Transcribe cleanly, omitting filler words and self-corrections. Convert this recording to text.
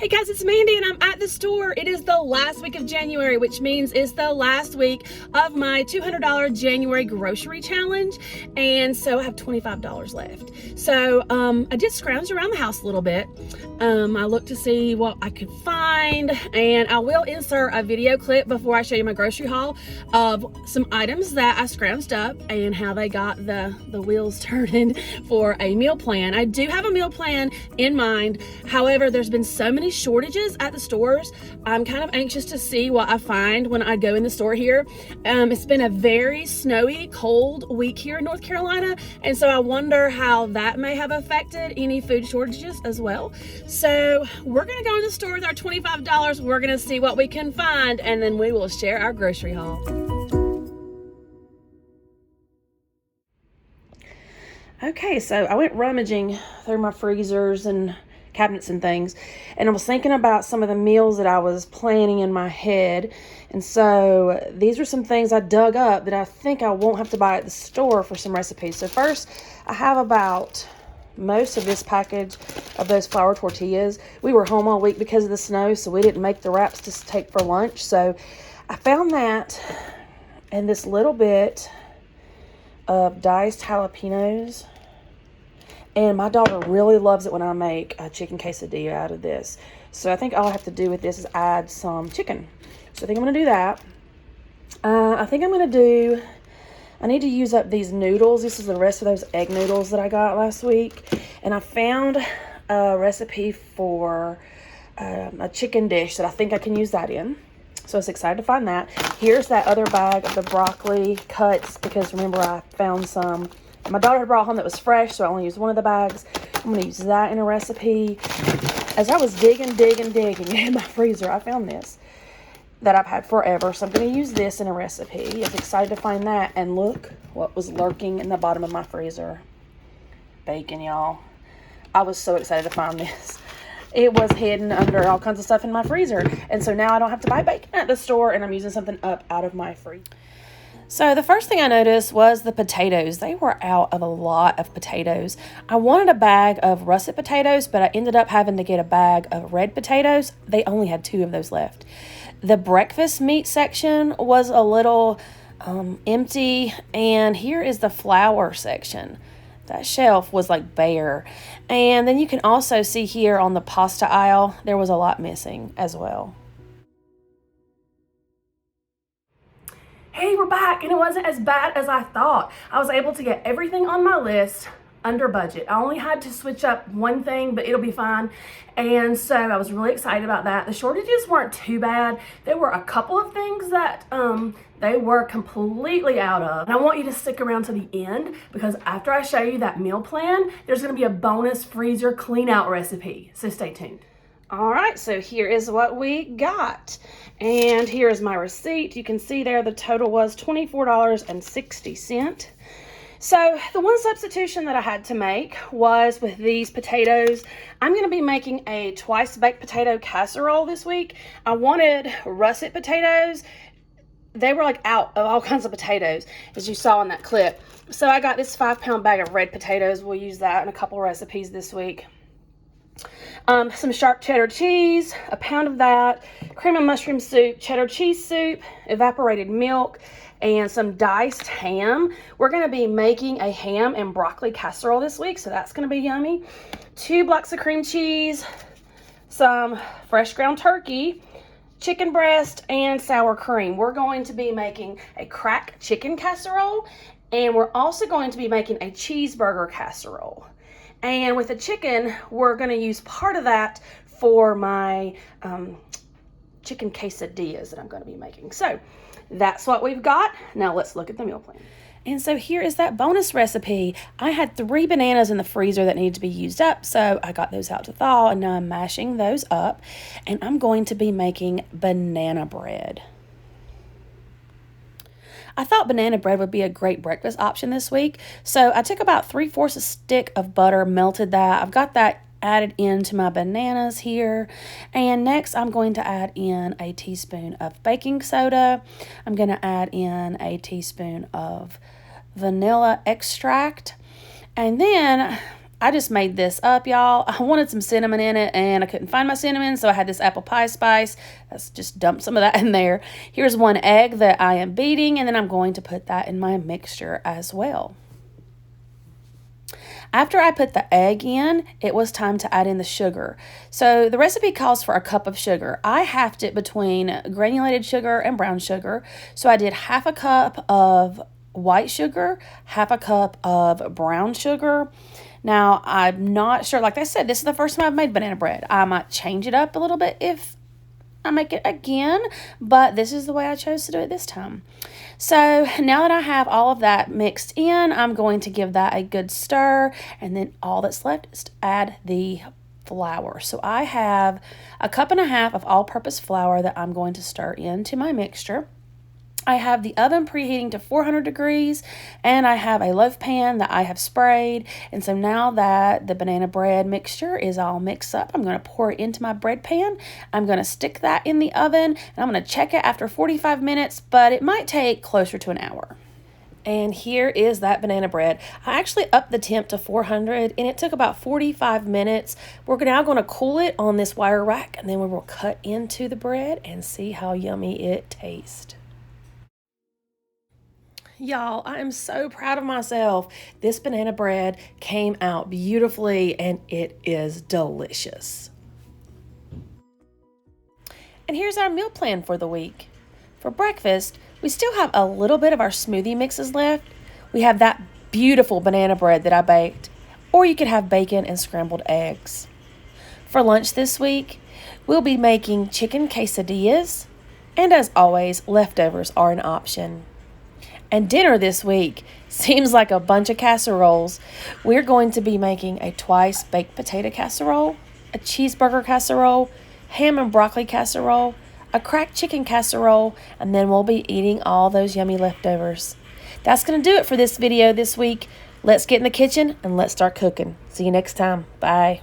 Hey guys, it's Mandy and I'm at the store. It is the last week of January, which means it's the last week of my $200 January grocery challenge. And so I have $25 left. So I did scrounge around the house a little bit. I looked to see what I could find, and I will insert a video clip before I show you my grocery haul of some items that I scrounged up and how they got the wheels turning for a meal plan. I do have a meal plan in mind. However, there's been so many shortages at the stores. I'm kind of anxious to see what I find when I go in the store here. It's been a very snowy, cold week here in North Carolina, and so I wonder how that may have affected any food shortages as well. So we're gonna go to the store with our $25. We're gonna see what we can find, and then we will share our grocery haul. Okay, so I went rummaging through my freezers and cabinets and things, and I was thinking about some of the meals that I was planning in my head. And so these are some things I dug up that I think I won't have to buy at the store for some recipes. So first, I have about most of this package of those flour tortillas. We were home all week because of the snow, so we didn't make the wraps to take for lunch. So I found that and this little bit of diced jalapenos. And my daughter really loves it when I make a chicken quesadilla out of this. So I think all I have to do with this is add some chicken. So I think I'm going to do that. I need to use up these noodles. This is the rest of those egg noodles that I got last week. And I found a recipe for a chicken dish that I think I can use that in. So I was excited to find that. Here's that other bag of the broccoli cuts, because remember I found some my daughter had brought home that was fresh, so I only used one of the bags. I'm going to use that in a recipe. As I was digging in my freezer, I found this that I've had forever. So I'm going to use this in a recipe. I was excited to find that. And look what was lurking in the bottom of my freezer. Bacon, y'all. I was so excited to find this. It was hidden under all kinds of stuff in my freezer. And so now I don't have to buy bacon at the store, and I'm using something up out of my freezer. So the first thing I noticed was the potatoes. They were out of a lot of potatoes. I wanted a bag of russet potatoes, but I ended up having to get a bag of red potatoes. They only had 2 of those left. The breakfast meat section was a little empty, and here is the flour section. That shelf was like bare. And then you can also see here on the pasta aisle, there was a lot missing as well. Hey, we're back, and it wasn't as bad as I thought. I was able to get everything on my list under budget. I only had to switch up one thing, but it'll be fine. And so I was really excited about that. The shortages weren't too bad. There were a couple of things that they were completely out of. And I want you to stick around to the end, because after I show you that meal plan, there's gonna be a bonus freezer clean out recipe. So stay tuned. All right, so here is what we got. And here is my receipt. You can see there the total was $24.60. So the one substitution that I had to make was with these potatoes. I'm going to be making a twice baked potato casserole this week. I wanted russet potatoes. They were like out of all kinds of potatoes, as you saw in that clip. So I got this 5-pound bag of red potatoes. We'll use that in a couple recipes this week. Some sharp cheddar cheese, a pound of that, cream and mushroom soup, cheddar cheese soup, evaporated milk, and some diced ham. We're going to be making a ham and broccoli casserole this week, so that's going to be yummy. 2 blocks of cream cheese, some fresh ground turkey, chicken breast, and sour cream. We're going to be making a crack chicken casserole, and we're also going to be making a cheeseburger casserole. And with the chicken, we're going to use part of that for my chicken quesadillas that I'm going to be making. So that's what we've got. Now let's look at the meal plan. And so here is that bonus recipe. I had 3 bananas in the freezer that needed to be used up, so I got those out to thaw, and now I'm mashing those up, and I'm going to be making banana bread. I thought banana bread would be a great breakfast option this week, so I took about 3/4 a stick of butter, melted that. I've got that added into my bananas here, and next I'm going to add in a teaspoon of baking soda. I'm going to add in a teaspoon of vanilla extract, and then I just made this up, y'all. I wanted some cinnamon in it, and I couldn't find my cinnamon, so I had this apple pie spice. Let's just dump some of that in there. Here's 1 egg that I am beating, and then I'm going to put that in my mixture as well. After I put the egg in, it was time to add in the sugar. So the recipe calls for a cup of sugar. I halved it between granulated sugar and brown sugar. So I did half a cup of white sugar, half a cup of brown sugar. Now, I'm not sure, like I said, this is the first time I've made banana bread. I might change it up a little bit if I make it again, but this is the way I chose to do it this time. So now that I have all of that mixed in, I'm going to give that a good stir, and then all that's left is to add the flour. So I have 1.5 cups of all-purpose flour that I'm going to stir into my mixture. I have the oven preheating to 400 degrees, and I have a loaf pan that I have sprayed. And so now that the banana bread mixture is all mixed up, I'm going to pour it into my bread pan. I'm going to stick that in the oven, and I'm going to check it after 45 minutes, but it might take closer to an hour. And here is that banana bread. I actually upped the temp to 400, and it took about 45 minutes. We're now going to cool it on this wire rack, and then we will cut into the bread and see how yummy it tastes. Y'all, I am so proud of myself. This banana bread came out beautifully, and it is delicious. And here's our meal plan for the week. For breakfast, we still have a little bit of our smoothie mixes left. We have that beautiful banana bread that I baked, or you could have bacon and scrambled eggs. For lunch this week, we'll be making chicken quesadillas, and as always, leftovers are an option. And dinner this week seems like a bunch of casseroles. We're going to be making a twice baked potato casserole, a cheeseburger casserole, ham and broccoli casserole, a cracked chicken casserole, and then we'll be eating all those yummy leftovers. That's going to do it for this video this week. Let's get in the kitchen and let's start cooking. See you next time. Bye.